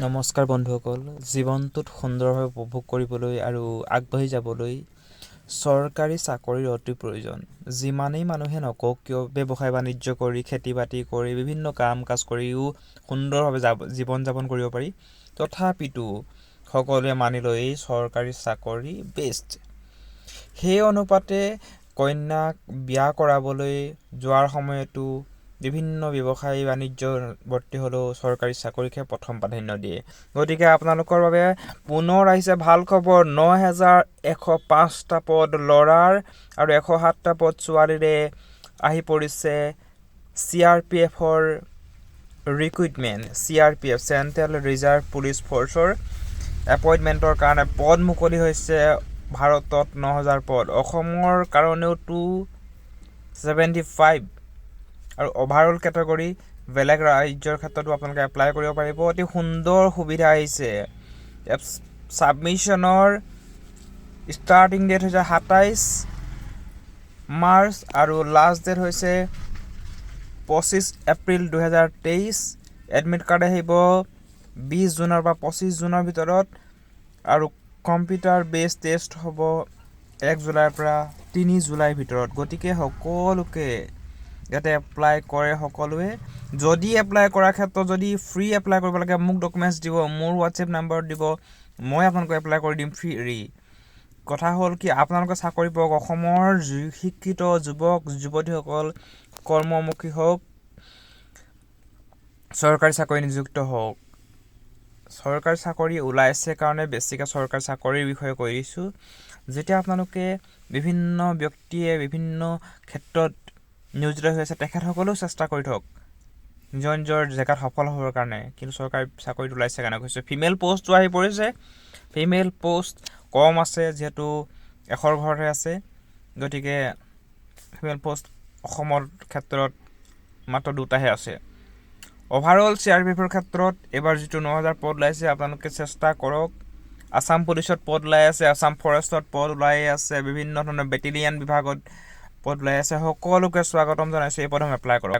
নমস্কাৰ বন্ধুসকল, জীৱনটোত সুন্দৰভাৱে উপভোগ কৰিবলৈ আৰু আগবাঢ়ি যাবলৈ চৰকাৰী চাকৰিৰ অতি প্ৰয়োজন। যিমানেই মানুহে নকওক কিয় ব্যৱসায় বাণিজ্য কৰি, খেতি বাতি কৰি, বিভিন্ন কাম কাজ কৰিও সুন্দৰভাৱে জীৱন যাপন কৰিব পাৰি। তথাপিতো সকলোৱে মানি লয় এই চৰকাৰী চাকৰি বেষ্ট। সেই অনুপাতে কন্যাক বিয়া কৰাবলৈ যোৱাৰ সময়তো বিভিন্ন ব্যৱসায় বাণিজ্য বৰ্তি হ'লেও চৰকাৰী চাকৰিকহে প্ৰথম প্ৰাধান্য দিয়ে। গতিকে আপোনালোকৰ বাবে পুনৰ আহিছে ভাল খবৰ। ৯,১০৫টা পদ ল'ৰাৰ আৰু ১০৭টা পদ ছোৱালীৰে আহি পৰিছে CRPFৰ recruitment. CRPF central reserve police ফ'ৰ্চৰ এপইণ্টমেণ্টৰ কাৰণে পদ মুকলি হৈছে ভাৰতত ৯,০০০ পদ। অসমৰ কাৰণেও 275 আৰু অভাৰঅল কেটেগৰী বেলেগ ৰাজ্যৰ ক্ষেত্ৰতো আপোনালোকে এপ্লাই কৰিব পাৰিব। অতি সুন্দৰ সুবিধা আহিছে। ছাবমিশ্যনৰ ষ্টাৰ্টিং ডেট হৈছে ২৭ মাৰ্চ আৰু লাষ্ট ডেট হৈছে ২৫ এপ্ৰিল ২০২৩। এডমিট কাৰ্ড আহিব ২০ জুনৰ পৰা ২৫ জুনৰ ভিতৰত আৰু কম্পিউটাৰ বেছ টেষ্ট হ'ব ১ জুলাইৰ পৰা ৩ জুলাইৰ ভিতৰত। গতিকে সকলোকে ইয়াতে এপ্লাই কৰে সকলোৱে। যদি এপ্লাই কৰাৰ ক্ষেত্ৰত যদি ফ্ৰী এপ্লাই কৰিব লাগে মোক ডকুমেণ্টছ দিব, মোৰ হোৱাটছএপ নাম্বাৰত দিব, মই আপোনালোকক এপ্লাই কৰি দিম ফ্ৰী। কথা হ'ল কি, আপোনালোকে চাকৰি পাওক। অসমৰ শিক্ষিত যুৱক যুৱতীসকল কৰ্মমুখী হওক, চৰকাৰী চাকৰি নিযুক্ত হওক। চৰকাৰী চাকৰি ওলাইছে কাৰণে বেছিকৈ চৰকাৰী চাকৰিৰ বিষয়ে কৈ দিছোঁ। যেতিয়া আপোনালোকে বিভিন্ন ব্যক্তিয়ে বিভিন্ন ক্ষেত্ৰত নিয়োজিত হৈ আছে তেখেতসকলেও চেষ্টা কৰি থাকক নিজৰ নিজৰ জেগাত সফল হ'বৰ কাৰণে। কিন্তু চৰকাৰী চাকৰিত ওলাইছে কাৰণে কৈছোঁ। ফিমেল পষ্টটো আহি পৰিছে। ফিমেল পষ্ট কম আছে যিহেতু ১০০ ঘৰতহে আছে। গতিকে ফিমেল পষ্ট অসমৰ ক্ষেত্ৰত মাত্ৰ 2টাহে আছে। অভাৰঅল CRPFৰ ক্ষেত্ৰত এইবাৰ যিটো ৯,০০০ পদ ওলাইছে আপোনালোকে চেষ্টা কৰক। আছাম পুলিচত পদ ওলাই আছে, আছাম ফৰেষ্টত পদ ওলাই আছে, বিভিন্ন ধৰণৰ বেটেলিয়ান বিভাগত পদ ওলাই আছে। সকলোকে স্বাগতম জনাইছোঁ। এই পদত এপ্লাই কৰক।